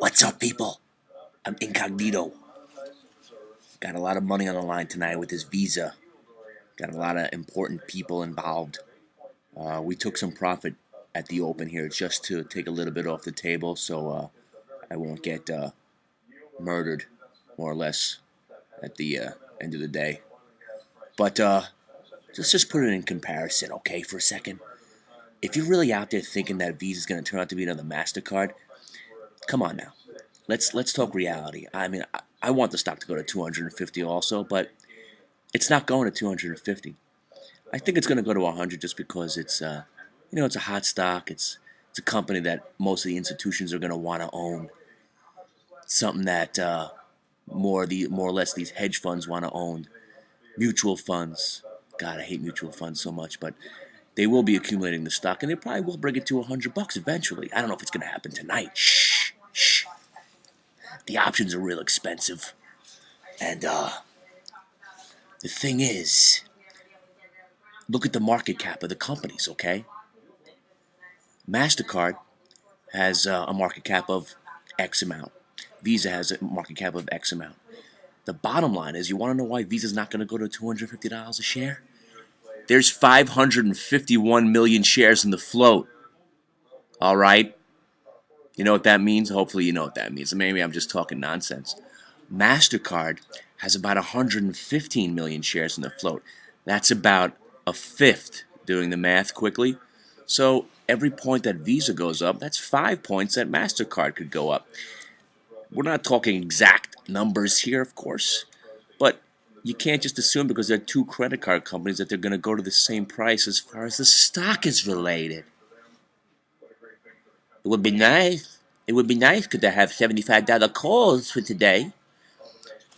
What's up, people? I'm Incognito. Got a lot of money on the line tonight with this Visa. Got a lot of important people involved. We took some profit at the open here just to take a little bit off the table so I won't get murdered, more or less, at the end of the day. But let's just put it in comparison, okay, for a second. If you're really out there thinking that Visa's going to turn out to be another MasterCard, come on now. Let's talk reality. I mean, I want the stock to go to 250 also, but it's not going to 250. I think it's going to go to 100 just because it's it's a hot stock. It's a company that most of the institutions are going to want to own. Something that more or less these hedge funds want to own. Mutual funds. God, I hate mutual funds so much, but they will be accumulating the stock, and they probably will bring it to $100 eventually. I don't know if it's going to happen tonight. Shh, shh. The options are real expensive, and the thing is, look at the market cap of the companies, okay? MasterCard has a market cap of X amount. Visa has a market cap of X amount. The bottom line is, you want to know why Visa's not going to go to $250 a share? There's 551 million shares in the float. All right? You know what that means? Hopefully you know what that means. Maybe I'm just talking nonsense. MasterCard has about 115 million shares in the float. That's about a fifth, doing the math quickly. So every point that Visa goes up, that's 5 points that MasterCard could go up. We're not talking exact numbers here, of course, but you can't just assume because they're two credit card companies that they're going to go to the same price as far as the stock is related. It would be nice. It would be nice could they have $75 calls for today.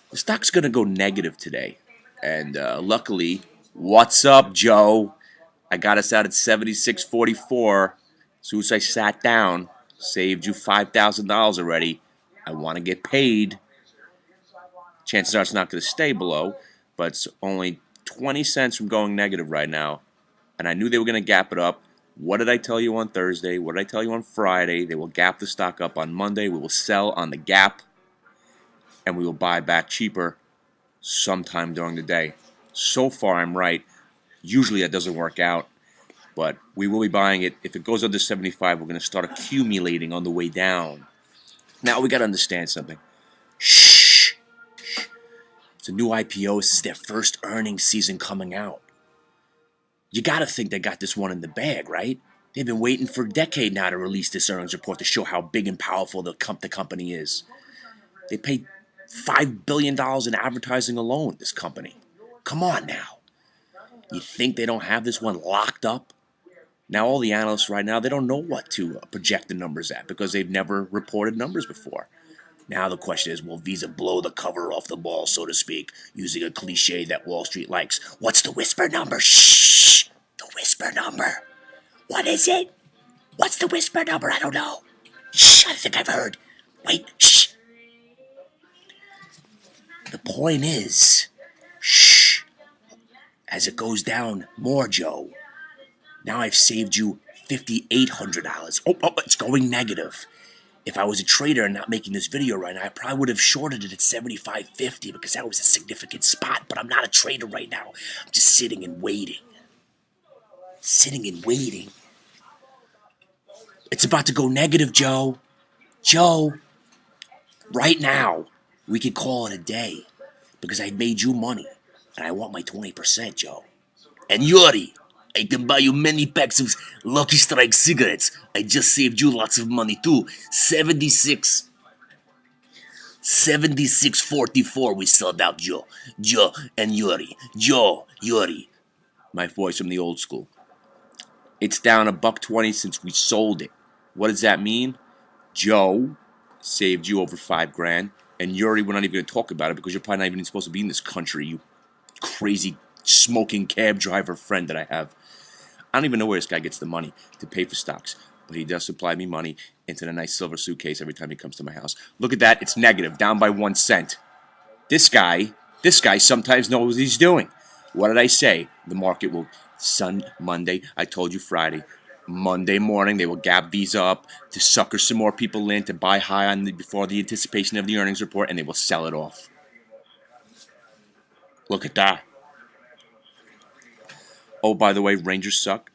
The stock's going to go negative today. And luckily, what's up, Joe? I got us out at 76.44. As soon as I sat down, saved you $5,000 already. I want to get paid. Chances are it's not going to stay below, but it's only 20 cents from going negative right now. And I knew they were going to gap it up. What did I tell you on Thursday? What did I tell you on Friday? They will gap the stock up on Monday. We will sell on the gap, and we will buy back cheaper sometime during the day. So far, I'm right. Usually that doesn't work out, but we will be buying it. If it goes under 75, we're going to start accumulating on the way down. Now, we got to understand something. Shh. It's a new IPO. This is their first earnings season coming out. You got to think they got this one in the bag, right? They've been waiting for a decade now to release this earnings report to show how big and powerful the company is. They paid $5 billion in advertising alone, this company. Come on now. You think they don't have this one locked up? Now all the analysts right now, they don't know what to project the numbers at because they've never reported numbers before. Now the question is, will Visa blow the cover off the ball, so to speak, using a cliche that Wall Street likes? What's the whisper number? Shh! The whisper number. What is it? What's the whisper number? I don't know. Shh, I think I've heard. Wait, shh. The point is, shh. As it goes down more, Joe, now I've saved you $5,800. Oh, it's going negative. If I was a trader and not making this video right now, I probably would have shorted it at 75.50 because that was a significant spot. But I'm not a trader right now. I'm just sitting and waiting. Sitting and waiting. It's about to go negative, Joe. Joe, right now, we could call it a day because I made you money and I want my 20%, Joe. And Yuri, I can buy you many packs of Lucky Strike cigarettes. I just saved you lots of money too. 76.44 we sold out, Joe. Joe and Yuri. Joe, Yuri. My voice from the old school. It's down $1.20 since we sold it. What does that mean? Joe saved you over $5,000, and Yuri, we're not even going to talk about it because you're probably not even supposed to be in this country, you crazy smoking cab driver friend that I have. I don't even know where this guy gets the money to pay for stocks, but he does supply me money into the nice silver suitcase every time he comes to my house. Look at that, it's negative, down by 1 cent. This guy sometimes knows what he's doing. What did I say? The market will, Monday, I told you Friday, Monday morning, they will gab these up to sucker some more people in to buy high on before the anticipation of the earnings report, and they will sell it off. Look at that. Oh, by the way, Rangers suck.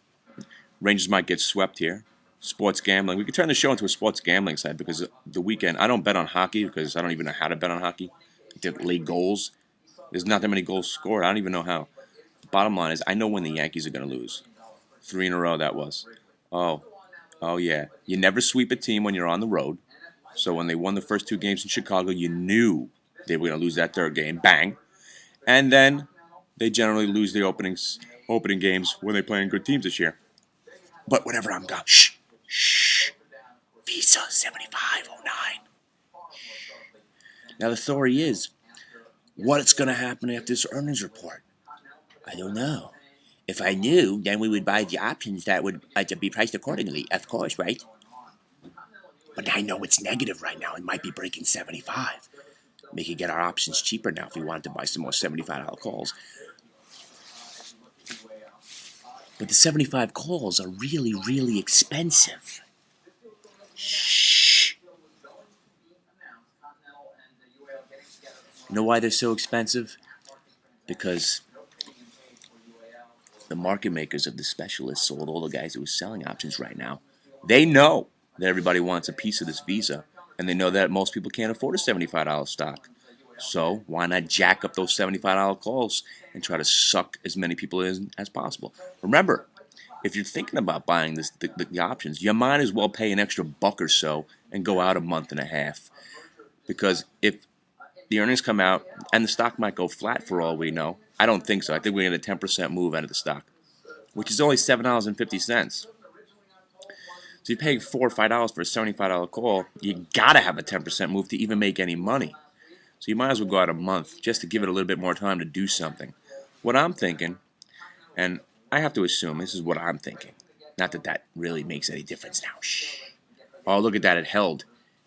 Rangers might get swept here. Sports gambling. We could turn the show into a sports gambling site because the weekend, I don't bet on hockey because I don't even know how to bet on hockey. To lay goals. There's not that many goals scored. I don't even know how. Bottom line is, I know when the Yankees are going to lose. 3 in a row, that was. Oh, yeah. You never sweep a team when you're on the road. So when they won the first 2 games in Chicago, you knew they were going to lose that third game. Bang. And then they generally lose the opening games when they play in good teams this year. But whenever I'm gone, shh. Visa 7509. Now the story is, what's going to happen after this earnings report? I don't know. If I knew, then we would buy the options that would be priced accordingly, of course, right? But I know it's negative right now. It might be breaking 75. We could get our options cheaper now if we wanted to buy some more $75 calls. But the 75 calls are really, really expensive. Shh. You know why they're so expensive? Because the market makers of the specialists sold all the guys who are selling options right now. They know that everybody wants a piece of this Visa, and they know that most people can't afford a $75 stock. So why not jack up those $75 calls and try to suck as many people in as possible? Remember, if you're thinking about buying the options, you might as well pay an extra buck or so and go out a month and a half. Because if the earnings come out and the stock might go flat for all we know, I don't think so. I think we're going to get a 10% move out of the stock, which is only $7.50. So you're paying $4 or $5 for a $75 call. You gotta have a 10% move to even make any money. So you might as well go out a month just to give it a little bit more time to do something. What I'm thinking, and I have to assume this is what I'm thinking. Not that that really makes any difference now. Shh. Oh, look at that. It held.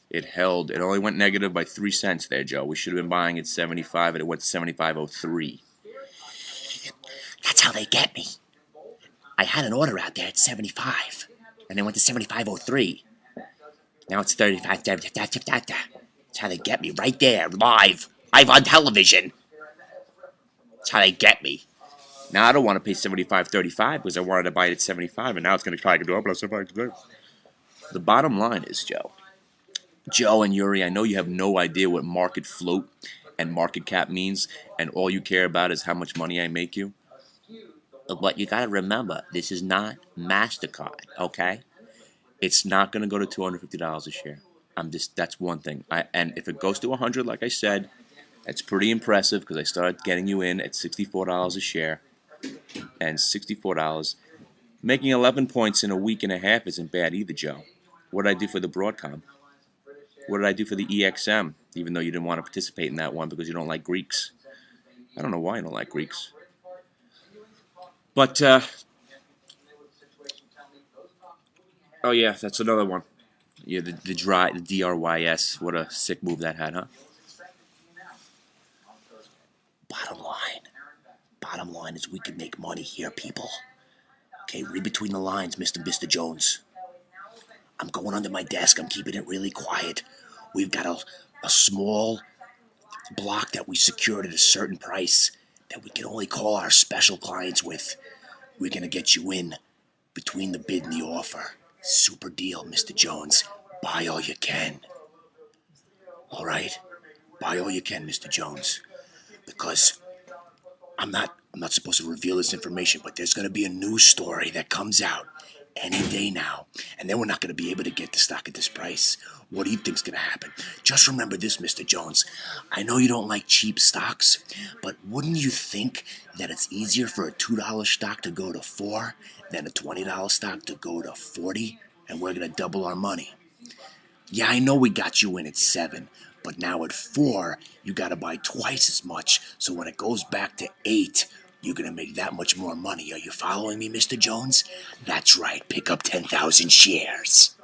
It held. It only went negative by 3 cents there, Joe. We should have been buying at 75, and it went to 75.03. That's how they get me. I had an order out there at 75, and it went to 75.03. Now it's 35. That's how they get me right there, live on television. That's how they get me. Now I don't want to pay $75.35 because I wanted to buy it at 75, and now it's going to try to go up. The bottom line is, Joe and Yuri, I know you have no idea what market float and market cap means, and all you care about is how much money I make you. But you got to remember, this is not MasterCard, okay? It's not going to go to $250 a share. That's one thing. And if it goes to 100, like I said, that's pretty impressive because I started getting you in at $64 a share. And $64, making 11 points in a week and a half isn't bad either, Joe. What did I do for the Broadcom? What did I do for the EXM? Even though you didn't want to participate in that one because you don't like Greeks. I don't know why you don't like Greeks. But, oh yeah, that's another one. Yeah, the DRYS. What a sick move that had, huh? Bottom line is we can make money here, people. Okay, read between the lines, Mr. Jones. I'm going under my desk. I'm keeping it really quiet. We've got a small block that we secured at a certain price that we can only call our special clients with. We're going to get you in between the bid and the offer. Super deal, Mr. Jones. Buy all you can. All right? Buy all you can, Mr. Jones. Because I'm not supposed to reveal this information, but there's going to be a news story that comes out any day now, and then we're not going to be able to get the stock at this price. What do you think's going to happen? Just remember this, Mr. Jones. I know you don't like cheap stocks, but wouldn't you think that it's easier for a $2 stock to go to $4 than a $20 stock to go to $40, and we're going to double our money? Yeah, I know we got you in at 7, but now at 4, you got to buy twice as much, so when it goes back to 8, you're going to make that much more money. Are you following me, Mr. Jones? That's right, pick up 10,000 shares.